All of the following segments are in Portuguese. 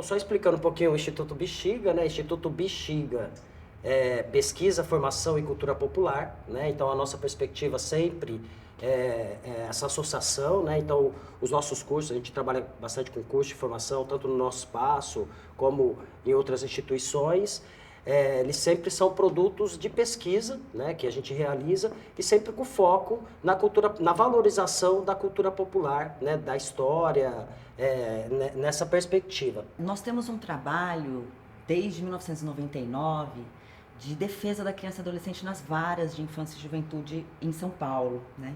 Bom, só explicando um pouquinho o Instituto Bexiga, né? Instituto Bexiga é pesquisa, formação e cultura popular, né? Então a nossa perspectiva sempre é essa associação, né? Então os nossos cursos, a gente trabalha bastante com curso de formação, tanto no nosso espaço como em outras instituições. Eles sempre são produtos de pesquisa, né, que a gente realiza e sempre com foco na cultura, na valorização da cultura popular, né, da história, nessa perspectiva. Nós temos um trabalho desde 1999 de defesa da criança e adolescente nas varas de infância e juventude em São Paulo, né?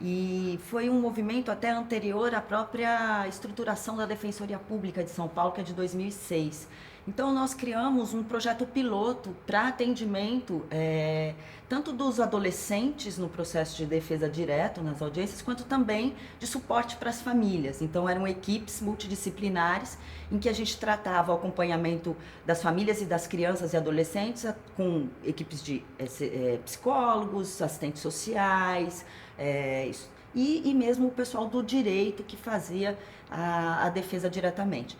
E foi um movimento até anterior à própria estruturação da Defensoria Pública de São Paulo, que é de 2006. Então, nós criamos um projeto piloto para atendimento tanto dos adolescentes no processo de defesa direto nas audiências, quanto também de suporte para as famílias. Então, eram equipes multidisciplinares em que a gente tratava o acompanhamento das famílias e das crianças e adolescentes com equipes de psicólogos, assistentes sociais, e mesmo o pessoal do direito que fazia a defesa diretamente.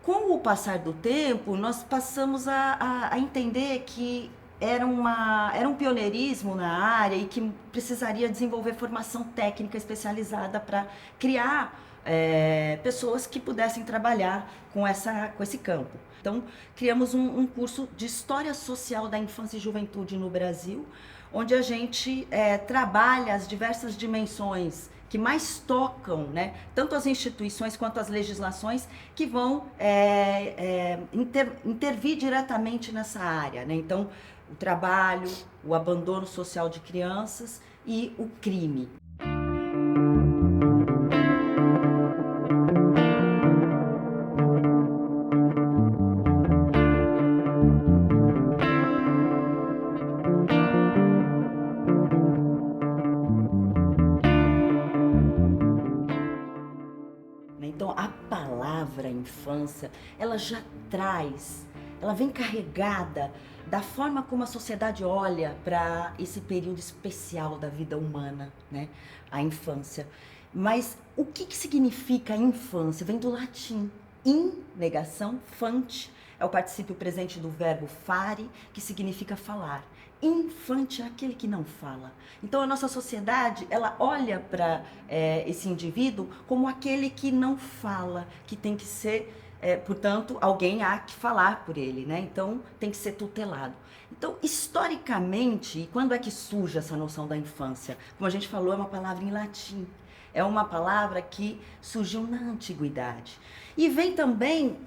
Com o passar do tempo, nós passamos a entender que era um pioneirismo na área e que precisaria desenvolver formação técnica especializada para criar pessoas que pudessem trabalhar com esse campo. Então, criamos um curso de História Social da Infância e Juventude no Brasil, onde a gente trabalha as diversas dimensões que mais tocam, né, tanto as instituições quanto as legislações que vão intervir diretamente nessa área, né? Então, o trabalho, o abandono social de crianças e o crime. Então, a palavra infância, ela já traz, ela vem carregada da forma como a sociedade olha para esse período especial da vida humana, né? A infância. Mas o que significa infância? Vem do latim. In, negação, fante, é o particípio presente do verbo fare, que significa falar. Infante é aquele que não fala. Então a nossa sociedade, ela olha para esse indivíduo como aquele que não fala, que tem que ser, portanto, alguém há que falar por ele, né? Então tem que ser tutelado. Então, historicamente, e quando é que surge essa noção da infância? Como a gente falou, é uma palavra em latim. É uma palavra que surgiu na antiguidade. E vem também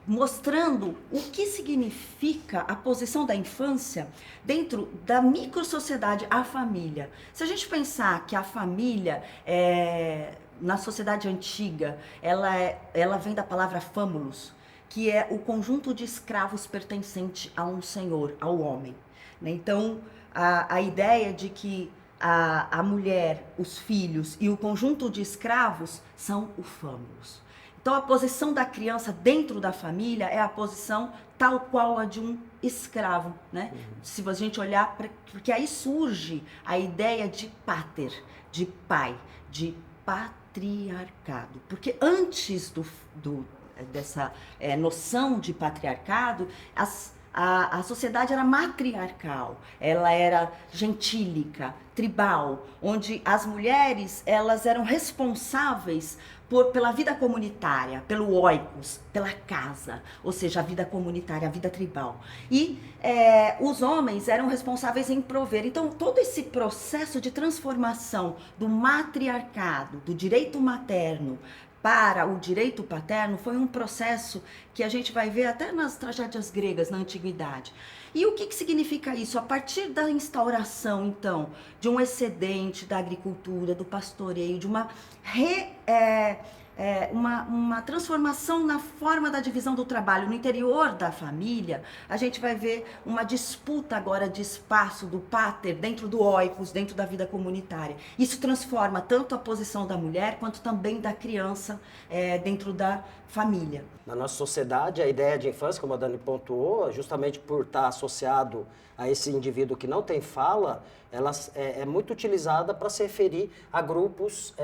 mostrando o que significa a posição da infância dentro da microsociedade, a família. Se a gente pensar que a família, na sociedade antiga, ela vem da palavra famulus, que é o conjunto de escravos pertencente a um senhor, ao homem, né? Então, a ideia de que a mulher, os filhos e o conjunto de escravos são o famulus. Então, a posição da criança dentro da família é a posição tal qual a de um escravo, né? Se a gente olhar, porque aí surge a ideia de pater, de pai, de patriarcado. Porque antes dessa noção de patriarcado, a sociedade era matriarcal, ela era gentílica, tribal, onde as mulheres, elas eram responsáveis pela vida comunitária, pelo oikos, pela casa, ou seja, a vida comunitária, a vida tribal. E os homens eram responsáveis em prover. Então, todo esse processo de transformação do matriarcado, do direito materno, para o direito paterno foi um processo que a gente vai ver até nas tragédias gregas na antiguidade. E o que significa isso? A partir da instauração, então, de um excedente da agricultura, do pastoreio, de uma transformação na forma da divisão do trabalho no interior da família, a gente vai ver uma disputa agora de espaço do pater dentro do oikos, dentro da vida comunitária. Isso transforma tanto a posição da mulher quanto também da criança dentro família. Na nossa sociedade, a ideia de infância, como a Dani pontuou, justamente por estar associado a esse indivíduo que não tem fala, ela é muito utilizada para se referir a grupos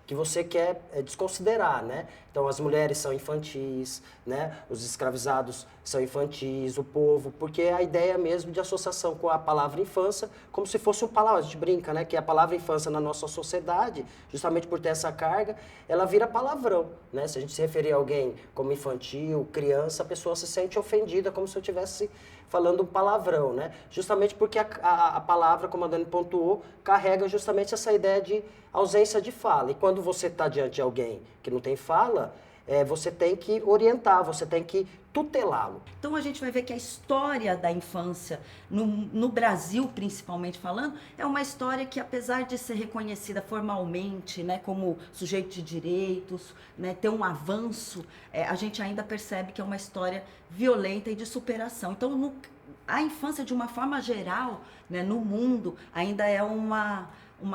que você quer desconsiderar, né? Então, as mulheres são infantis, né? Os escravizados são infantis, o povo, porque é a ideia mesmo de associação com a palavra infância, como se fosse uma palavra, a gente brinca, né? Que a palavra infância na nossa sociedade, justamente por ter essa carga, ela vira palavrão, né? Se a gente se referir a alguém como infantil, criança, a pessoa se sente ofendida, como se eu estivesse falando um palavrão, né? Justamente porque a palavra, como a Dani pontuou, carrega justamente essa ideia de ausência de fala. E quando você está diante de alguém que não tem fala, você tem que orientar, você tem que tutelá-lo. Então a gente vai ver que a história da infância, no Brasil principalmente falando, é uma história que, apesar de ser reconhecida formalmente, né, como sujeito de direitos, né, ter um avanço, a gente ainda percebe que é uma história violenta e de superação. Então a infância, de uma forma geral, né, no mundo, ainda é uma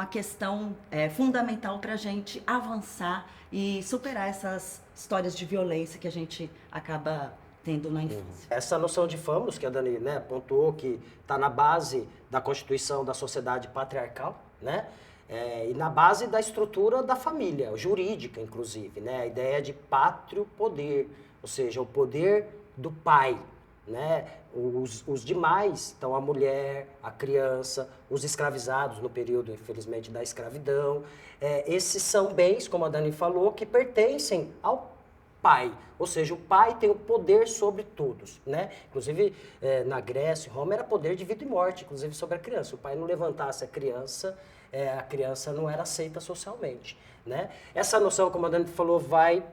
questão fundamental para a gente avançar e superar essas histórias de violência que a gente acaba tendo na infância. Essa noção de famos, que a Dani, né, pontuou, que está na base da constituição da sociedade patriarcal, né, e na base da estrutura da família, jurídica, inclusive, né, a ideia de pátrio poder, ou seja, o poder do pai, né? Os demais, então a mulher, a criança, os escravizados no período, infelizmente, da escravidão, esses são bens, como a Dani falou, que pertencem ao pai, ou seja, o pai tem o poder sobre todos, né? Inclusive, na Grécia, em Roma, era poder de vida e morte, inclusive sobre a criança. Se o pai não levantasse a criança não era aceita socialmente, né? Essa noção, como a Dani falou, vai,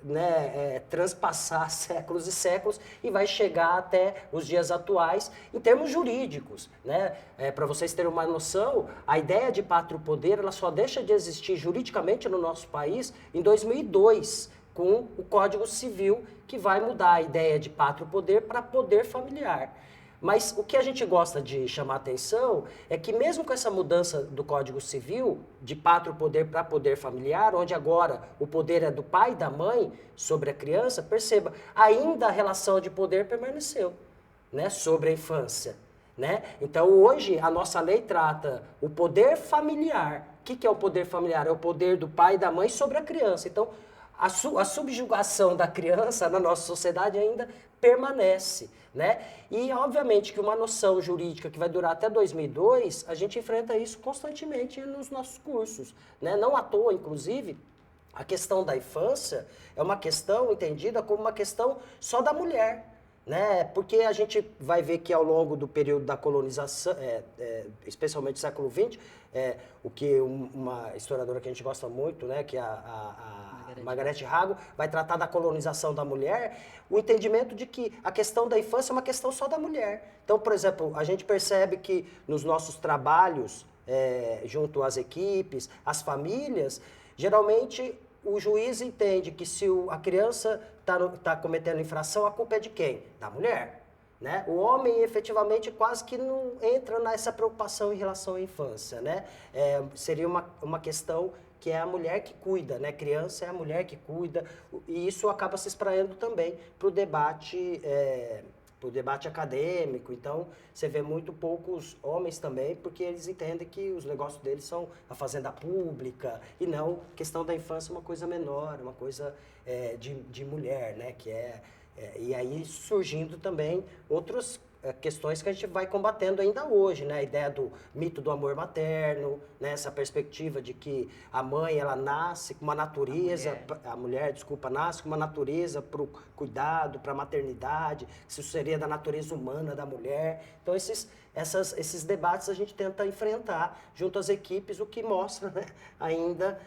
né, transpassar séculos e séculos e vai chegar até os dias atuais em termos jurídicos, né? Para vocês terem uma noção, a ideia de pátrio poder ela só deixa de existir juridicamente no nosso país em 2002, com o Código Civil, que vai mudar a ideia de pátrio poder para poder familiar. Mas o que a gente gosta de chamar atenção é que mesmo com essa mudança do Código Civil, de pátrio poder para poder familiar, onde agora o poder é do pai e da mãe sobre a criança, perceba, ainda a relação de poder permaneceu, né, sobre a infância, né? Então hoje a nossa lei trata o poder familiar. O que é o poder familiar? É o poder do pai e da mãe sobre a criança. Então a subjugação da criança na nossa sociedade ainda permanece, né? E, obviamente, que uma noção jurídica que vai durar até 2002, a gente enfrenta isso constantemente nos nossos cursos, né? Não à toa, inclusive, a questão da infância é uma questão entendida como uma questão só da mulher, né? Porque a gente vai ver que ao longo do período da colonização, especialmente do século XX, o que uma historiadora que a gente gosta muito, né, que é a Margaret Hago, vai tratar da colonização da mulher, o entendimento de que a questão da infância é uma questão só da mulher. Então, por exemplo, a gente percebe que nos nossos trabalhos, junto às equipes, às famílias, geralmente o juiz entende que se a criança está cometendo infração, a culpa é de quem? Da mulher. Né? O homem, efetivamente, quase que não entra nessa preocupação em relação à infância. Né? Seria uma questão que é a mulher que cuida, né? Criança é a mulher que cuida, e isso acaba se espraiando também para o debate acadêmico. Então, você vê muito poucos homens também, porque eles entendem que os negócios deles são a fazenda pública, e não a questão da infância é uma coisa menor, uma coisa de mulher, né? E aí surgindo também outras questões que a gente vai combatendo ainda hoje, né? A ideia do mito do amor materno, né? Essa perspectiva de que a mãe, ela nasce com uma natureza, a mulher, nasce com uma natureza para o cuidado, para a maternidade, isso seria da natureza humana da mulher. Então, esses debates a gente tenta enfrentar junto às equipes, o que mostra, né, ainda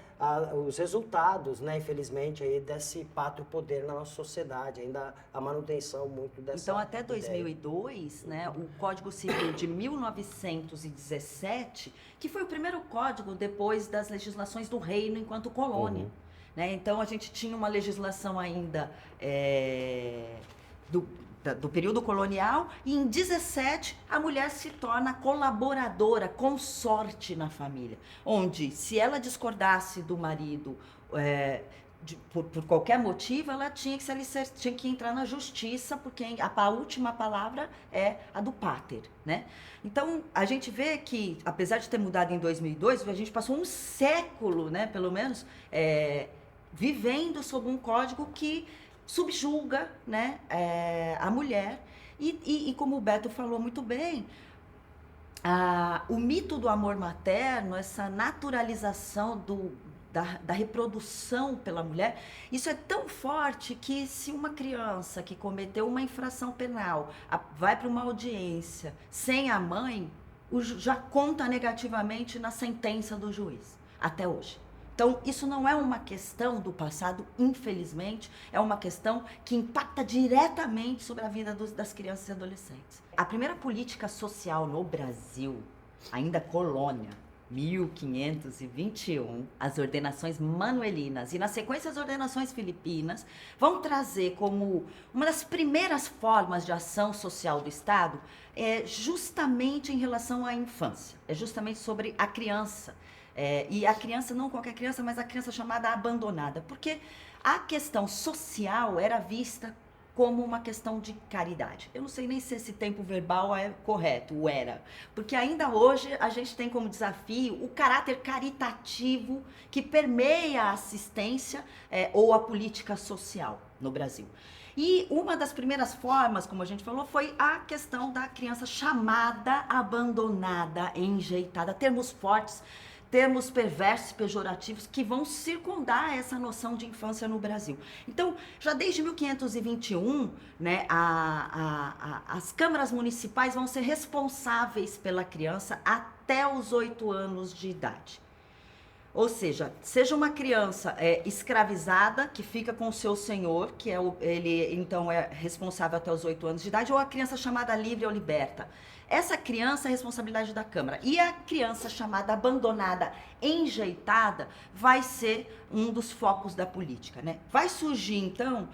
os resultados, né, infelizmente, aí, desse pátrio poder na nossa sociedade, ainda a manutenção muito dessa Então, até ideia. 2002, né, o Código Civil de 1917, que foi o primeiro código depois das legislações do reino enquanto colônia. Uhum. Né? Então, a gente tinha uma legislação ainda do período colonial, e em 17 a mulher se torna colaboradora, consorte na família, onde se ela discordasse do marido, por qualquer motivo, ela tinha que entrar na justiça, porque a última palavra é a do pater, né? Então, a gente vê que, apesar de ter mudado em 2002, a gente passou um século, né, pelo menos, vivendo sob um código que subjuga, né, a mulher. E como o Beto falou muito bem, o mito do amor materno, essa naturalização da reprodução pela mulher, isso é tão forte que se uma criança que cometeu uma infração penal vai para uma audiência sem a mãe, já conta negativamente na sentença do juiz, até hoje. Então, isso não é uma questão do passado, infelizmente, é uma questão que impacta diretamente sobre a vida das crianças e adolescentes. A primeira política social no Brasil, ainda colônia, 1521, as ordenações manuelinas e, na sequência, as ordenações filipinas, vão trazer como uma das primeiras formas de ação social do Estado, justamente em relação à infância, é justamente sobre a criança. E a criança, não qualquer criança, mas a criança chamada abandonada, porque a questão social era vista como uma questão de caridade. Eu não sei nem se esse tempo verbal é correto, o era, porque ainda hoje a gente tem como desafio o caráter caritativo que permeia a assistência ou a política social no Brasil. E uma das primeiras formas, como a gente falou, foi a questão da criança chamada abandonada, enjeitada, termos fortes, termos perversos, pejorativos, que vão circundar essa noção de infância no Brasil. Então, já desde 1521, né, as câmaras municipais vão ser responsáveis pela criança até os 8 anos de idade. Ou seja uma criança escravizada, que fica com o seu senhor, que ele então é responsável até os 8 anos de idade, ou a criança chamada livre ou liberta. Essa criança é a responsabilidade da Câmara. E a criança chamada abandonada, enjeitada, vai ser um dos focos da política, né? Vai surgir, então,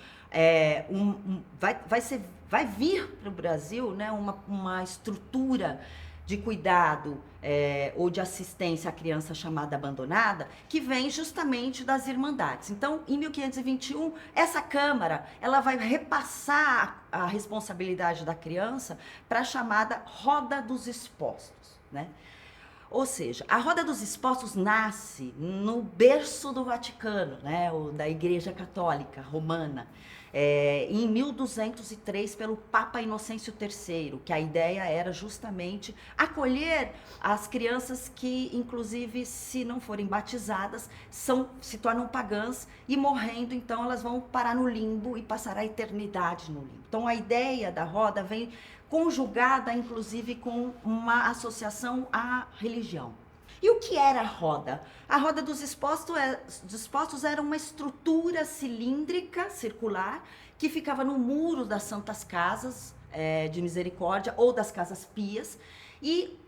vai vir para o Brasil, né, uma estrutura de cuidado ou de assistência à criança chamada abandonada, que vem justamente das Irmandades. Então, em 1521, essa Câmara ela vai repassar a responsabilidade da criança para a chamada Roda dos Expostos, né? Ou seja, a Roda dos Expostos nasce no berço do Vaticano, né, ou da Igreja Católica Romana, em 1203 pelo Papa Inocêncio III, que a ideia era justamente acolher as crianças que, inclusive, se não forem batizadas, se tornam pagãs e morrendo, então elas vão parar no limbo e passar a eternidade no limbo. Então a ideia da roda vem conjugada, inclusive, com uma associação à religião. E o que era a roda? A roda dos expostos era uma estrutura cilíndrica, circular, que ficava no muro das Santas Casas de Misericórdia ou das Casas Pias,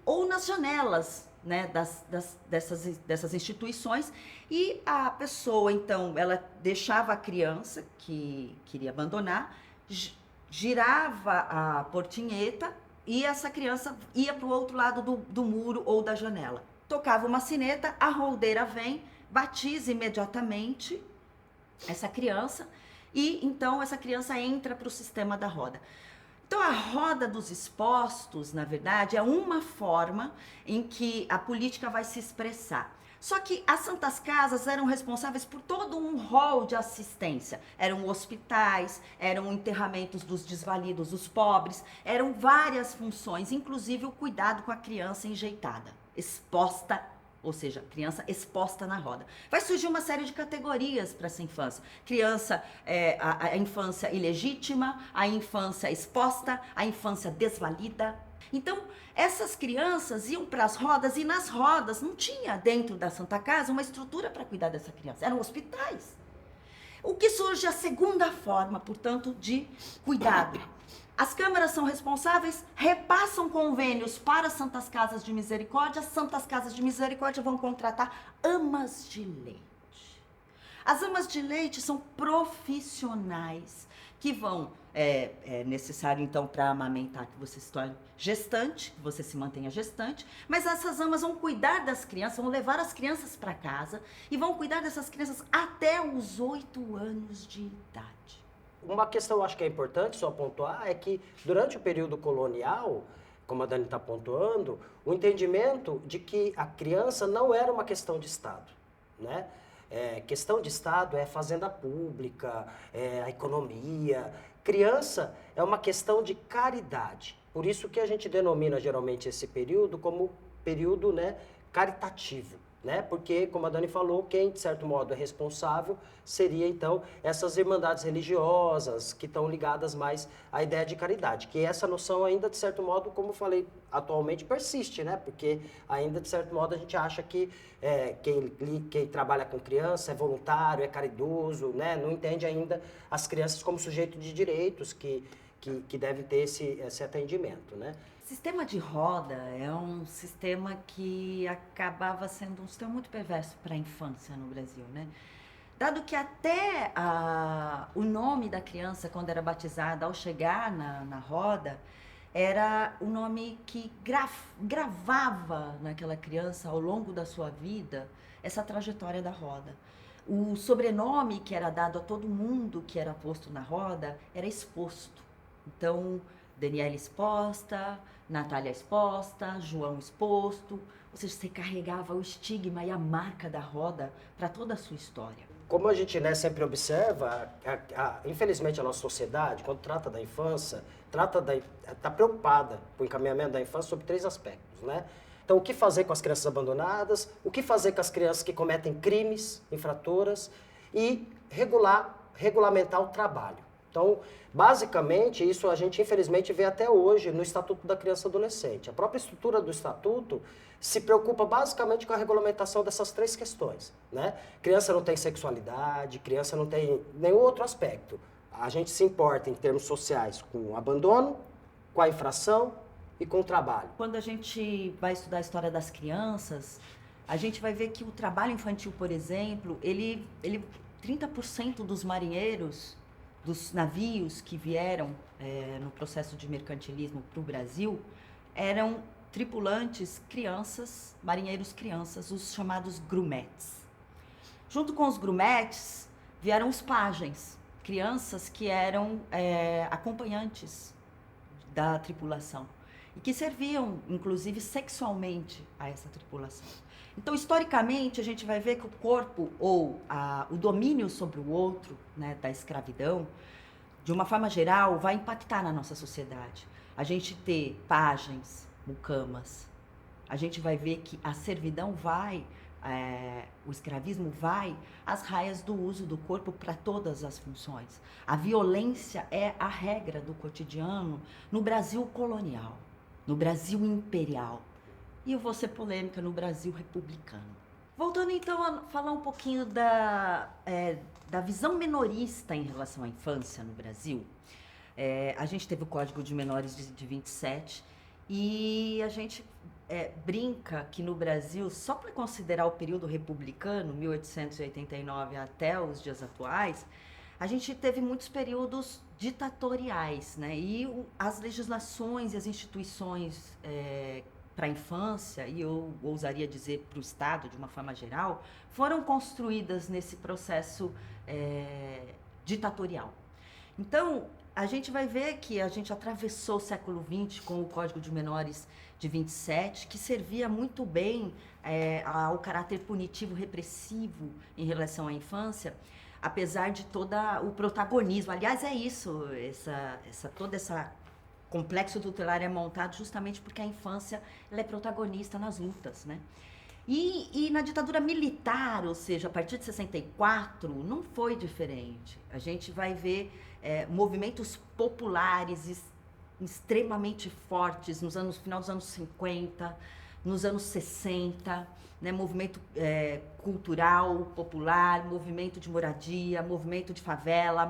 ou nas janelas, né, dessas instituições. E a pessoa, então, ela deixava a criança que queria abandonar, girava a portinheta e essa criança ia para o outro lado do muro ou da janela. Tocava uma sineta, a roldeira vem, batiza imediatamente essa criança e então essa criança entra para o sistema da roda. Então a roda dos expostos, na verdade, é uma forma em que a política vai se expressar. Só que as Santas Casas eram responsáveis por todo um rol de assistência. Eram hospitais, eram enterramentos dos desvalidos, dos pobres, eram várias funções, inclusive o cuidado com a criança enjeitada, exposta, ou seja, criança exposta na roda. Vai surgir uma série de categorias para essa infância. Criança, a infância ilegítima, a infância exposta, a infância desvalida. Então, essas crianças iam para as rodas e nas rodas não tinha dentro da Santa Casa uma estrutura para cuidar dessa criança. Eram hospitais. O que surge a segunda forma, portanto, de cuidado. As câmaras são responsáveis, repassam convênios para as Santas Casas de Misericórdia. As Santas Casas de Misericórdia vão contratar amas de leite. As amas de leite são profissionais que vão, é necessário então para amamentar que você se torne gestante, que você se mantenha gestante, mas essas amas vão cuidar das crianças, vão levar as crianças para casa e vão cuidar dessas crianças até os 8 anos de idade. Uma questão eu acho que é importante só pontuar é que durante o período colonial, como a Dani está pontuando, o entendimento de que a criança não era uma questão de Estado, né? Questão de Estado é fazenda pública, é a economia. Criança é uma questão de caridade. Por isso que a gente denomina geralmente esse período como período, né, caritativo. Né? Porque, como a Dani falou, quem de certo modo é responsável seria então essas irmandades religiosas que estão ligadas mais à ideia de caridade, que essa noção ainda de certo modo, como eu falei, atualmente persiste, né? Porque ainda de certo modo a gente acha que quem trabalha com criança é voluntário, é caridoso, né? Não entende ainda as crianças como sujeito de direitos que devem ter esse atendimento, né? O sistema de roda é um sistema que acabava sendo um sistema muito perverso para a infância no Brasil, né? Dado que até o nome da criança, quando era batizada, ao chegar na roda, era o nome que gravava naquela criança, ao longo da sua vida, essa trajetória da roda. O sobrenome que era dado a todo mundo que era posto na roda era exposto. Então, Daniela exposta, Natália exposta, João exposto, ou seja, você carregava o estigma e a marca da roda para toda a sua história. Como a gente, né, sempre observa, infelizmente a nossa sociedade, quando trata da infância, está preocupada com o encaminhamento da infância sobre 3 aspectos, né? Então, o que fazer com as crianças abandonadas, o que fazer com as crianças que cometem crimes, infratoras e regulamentar o trabalho. Então, basicamente, isso a gente infelizmente vê até hoje no Estatuto da Criança e Adolescente. A própria estrutura do Estatuto se preocupa basicamente com a regulamentação dessas 3 questões, né? Criança não tem sexualidade, criança não tem nenhum outro aspecto. A gente se importa em termos sociais com o abandono, com a infração e com o trabalho. Quando a gente vai estudar a história das crianças, a gente vai ver que o trabalho infantil, por exemplo, 30% dos marinheiros dos navios que vieram no processo de mercantilismo para o Brasil eram tripulantes crianças, marinheiros crianças, os chamados grumetes. Junto com os grumetes vieram os pajens, crianças que eram acompanhantes da tripulação e que serviam, inclusive, sexualmente a essa tripulação. Então, historicamente, a gente vai ver que o corpo ou o domínio sobre o outro, né, da escravidão, de uma forma geral, vai impactar na nossa sociedade. A gente ter pajens, mucamas, a gente vai ver que a servidão o escravismo vai às raias do uso do corpo para todas as funções. A violência é a regra do cotidiano no Brasil colonial, no Brasil imperial. E eu vou ser polêmica, no Brasil republicano. Voltando então a falar um pouquinho da visão menorista em relação à infância no Brasil. A gente teve o Código de Menores de 27 e a gente brinca que no Brasil, só para considerar o período republicano, 1889 até os dias atuais, a gente teve muitos períodos ditatoriais, né? E as legislações e as instituições para a infância, e eu ousaria dizer para o Estado de uma forma geral, foram construídas nesse processo ditatorial. Então, a gente vai ver que a gente atravessou o século XX com o Código de Menores de 27, que servia muito bem ao caráter punitivo repressivo em relação à infância, apesar de todo o protagonismo. Aliás, é isso, todo esse complexo tutelar é montado justamente porque a infância ela é protagonista nas lutas, né? E na ditadura militar, ou seja, a partir de 64, não foi diferente. A gente vai ver movimentos populares extremamente fortes no final dos anos 50, nos anos 60, né? Movimento cultural, popular, movimento de moradia, movimento de favela,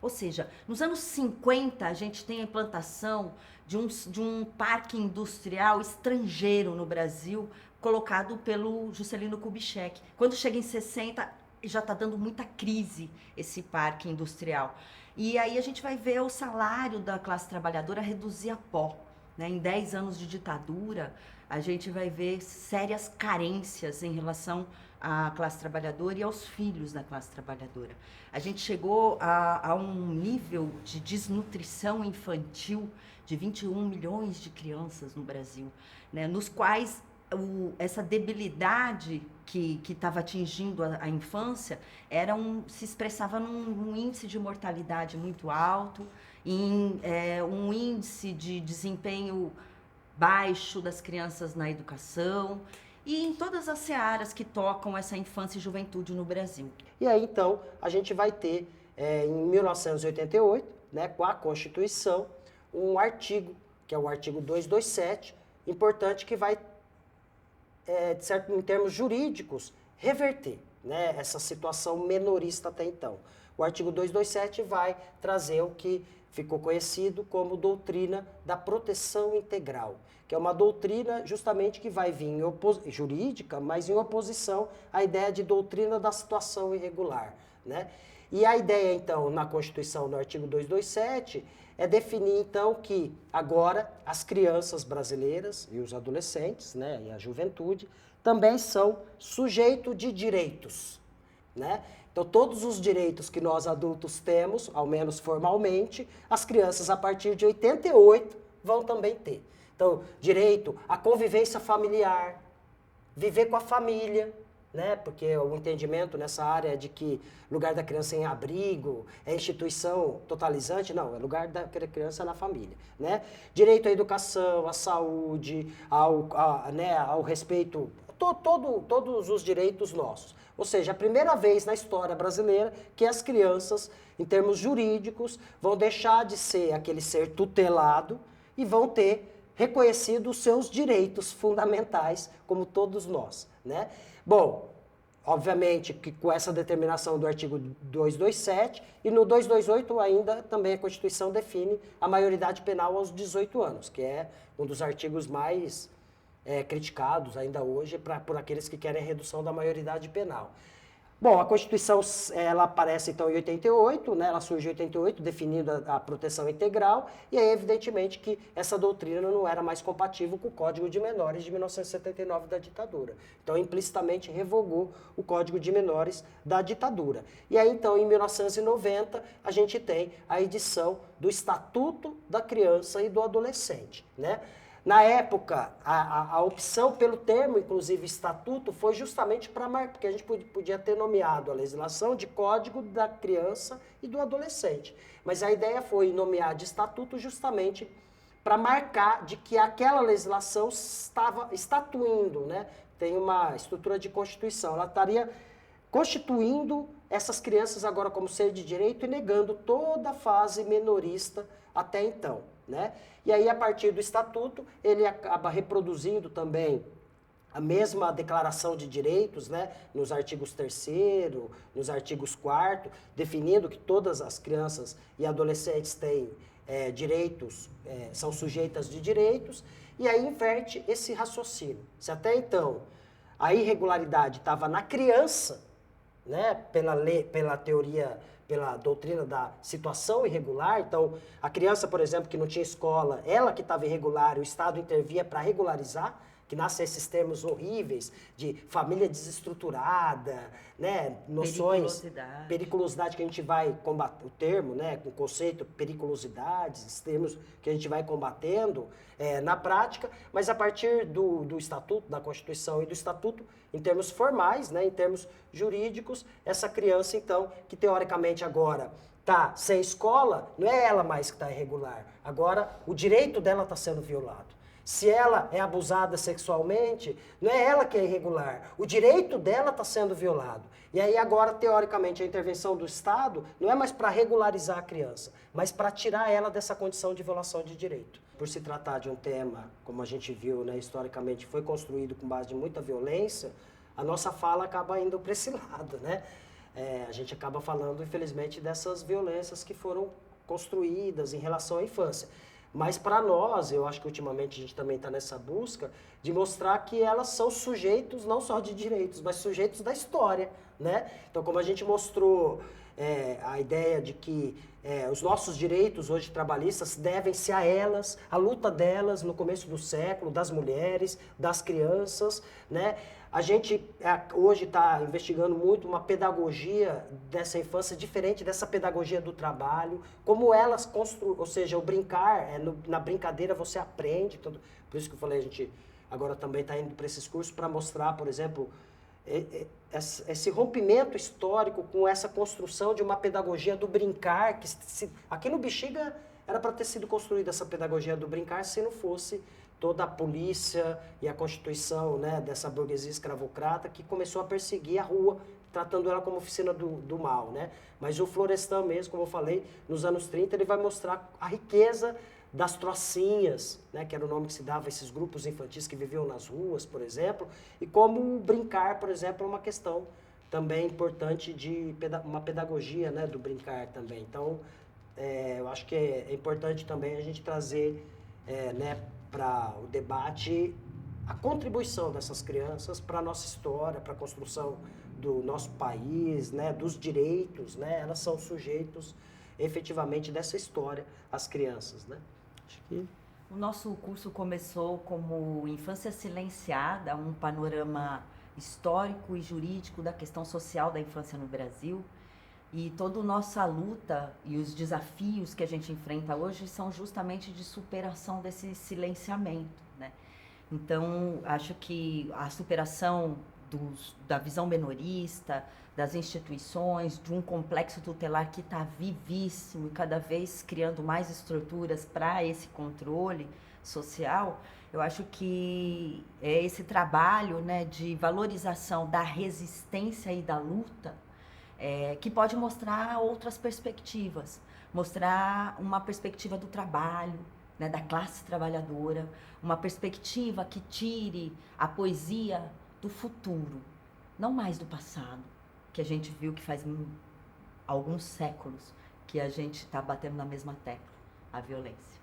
Ou seja, nos anos 50 a gente tem a implantação de um parque industrial estrangeiro no Brasil, colocado pelo Juscelino Kubitschek. Quando chega em 60, já está dando muita crise esse parque industrial. E aí a gente vai ver o salário da classe trabalhadora reduzir a pó. Né? Em 10 anos de ditadura, a gente vai ver sérias carências em relação à classe trabalhadora e aos filhos da classe trabalhadora. A gente chegou a um nível de desnutrição infantil de 21 milhões de crianças no Brasil, né? Nos quais essa debilidade que estava atingindo a infância se expressava num índice de mortalidade muito alto, em um índice de desempenho baixo das crianças na educação e em todas as searas que tocam essa infância e juventude no Brasil. E aí, então, a gente vai ter, em 1988, né, com a Constituição, um artigo, que é o artigo 227, importante, que vai, em termos jurídicos, reverter, né, essa situação menorista até então. O artigo 227 vai trazer o que ficou conhecido como doutrina da proteção integral, que é uma doutrina justamente que vai vir jurídica, mas em oposição à ideia de doutrina da situação irregular, né? E a ideia, então, na Constituição, no artigo 227, é definir, então, que agora as crianças brasileiras e os adolescentes, né, e a juventude, também são sujeito de direitos, né? Então, todos os direitos que nós adultos temos, ao menos formalmente, as crianças a partir de 88 vão também ter. Então, direito à convivência familiar, viver com a família, né? Porque o entendimento nessa área é de que lugar da criança é em abrigo, é instituição totalizante, não, é lugar da criança na família, né? Direito à educação, à saúde, ao respeito, todos os direitos nossos. Ou seja, a primeira vez na história brasileira que as crianças, em termos jurídicos, vão deixar de ser aquele ser tutelado e vão ter reconhecido os seus direitos fundamentais, como todos nós, né? Bom, obviamente que com essa determinação do artigo 227 e no 228 ainda também a Constituição define a maioridade penal aos 18 anos, que é um dos artigos mais criticados ainda hoje por aqueles que querem a redução da maioridade penal. Bom, a Constituição, ela aparece então em 88, né? Ela surge em 88, definindo a proteção integral, e aí evidentemente que essa doutrina não era mais compatível com o Código de Menores de 1979 da ditadura. Então, implicitamente revogou o Código de Menores da ditadura. E aí então, em 1990, a gente tem a edição do Estatuto da Criança e do Adolescente, né? Na época, a opção pelo termo, inclusive estatuto, foi justamente para marcar, porque a gente podia ter nomeado a legislação de Código da Criança e do Adolescente. Mas a ideia foi nomear de estatuto justamente para marcar de que aquela legislação estava estatuindo, né? Tem uma estrutura de Constituição, ela estaria constituindo essas crianças agora como ser de direito e negando toda a fase menorista até então, né? E aí, a partir do Estatuto, ele acaba reproduzindo também a mesma declaração de direitos, né? Nos artigos 3º, nos artigos 4º, definindo que todas as crianças e adolescentes têm direitos, são sujeitas de direitos, e aí inverte esse raciocínio. Se até então a irregularidade estava na criança, né, pela teoria, pela doutrina da situação irregular, então a criança, por exemplo, que não tinha escola, ela que estava irregular, o Estado intervia para regularizar, que nascem esses termos horríveis de família desestruturada, né, noções, periculosidade que a gente vai combater, o termo, né, o conceito periculosidades, esses termos que a gente vai combatendo na prática, mas a partir do Estatuto, da Constituição e do Estatuto, em termos formais, né, em termos jurídicos, essa criança, então, que teoricamente agora está sem escola, não é ela mais que está irregular, agora o direito dela está sendo violado. Se ela é abusada sexualmente, não é ela que é irregular. O direito dela está sendo violado. E aí agora, teoricamente, a intervenção do Estado não é mais para regularizar a criança, mas para tirar ela dessa condição de violação de direito. Por se tratar de um tema, como a gente viu, né, historicamente, foi construído com base de muita violência, a nossa fala acaba indo para esse lado, né? A gente acaba falando, infelizmente, dessas violências que foram construídas em relação à infância. Mas para nós, eu acho que ultimamente a gente também está nessa busca de mostrar que elas são sujeitos não só de direitos, mas sujeitos da história, né? Então, como a gente mostrou a ideia de que os nossos direitos hoje trabalhistas devem-se a elas, a luta delas no começo do século, das mulheres, das crianças, né? A gente hoje está investigando muito uma pedagogia dessa infância diferente dessa pedagogia do trabalho, como elas construem, ou seja, o brincar, na brincadeira você aprende, tudo. Por isso que eu falei, a gente agora também está indo para esses cursos para mostrar, por exemplo, esse rompimento histórico com essa construção de uma pedagogia do brincar, que aqui no Bexiga era para ter sido construída essa pedagogia do brincar se não fosse toda a polícia e a constituição, né, dessa burguesia escravocrata que começou a perseguir a rua, tratando ela como oficina do mal, né? Mas o Florestan mesmo, como eu falei, nos anos 30, ele vai mostrar a riqueza das trocinhas, né, que era o nome que se dava a esses grupos infantis que viviam nas ruas, por exemplo, e como brincar, por exemplo, é uma questão também importante de uma pedagogia, né, do brincar também. Então, eu acho que é importante também a gente trazer, né, para o debate a contribuição dessas crianças para a nossa história, para a construção do nosso país, né, dos direitos, né, elas são sujeitos efetivamente dessa história, as crianças, né. Acho que... O nosso curso começou como Infância Silenciada, um panorama histórico e jurídico da questão social da infância no Brasil. E toda a nossa luta e os desafios que a gente enfrenta hoje são justamente de superação desse silenciamento, né? Então, acho que a superação da visão menorista, das instituições, de um complexo tutelar que está vivíssimo e cada vez criando mais estruturas para esse controle social, eu acho que é esse trabalho, né, de valorização da resistência e da luta que pode mostrar outras perspectivas, mostrar uma perspectiva do trabalho, né, da classe trabalhadora, uma perspectiva que tire a poesia do futuro, não mais do passado, que a gente viu que faz alguns séculos que a gente está batendo na mesma tecla, a violência.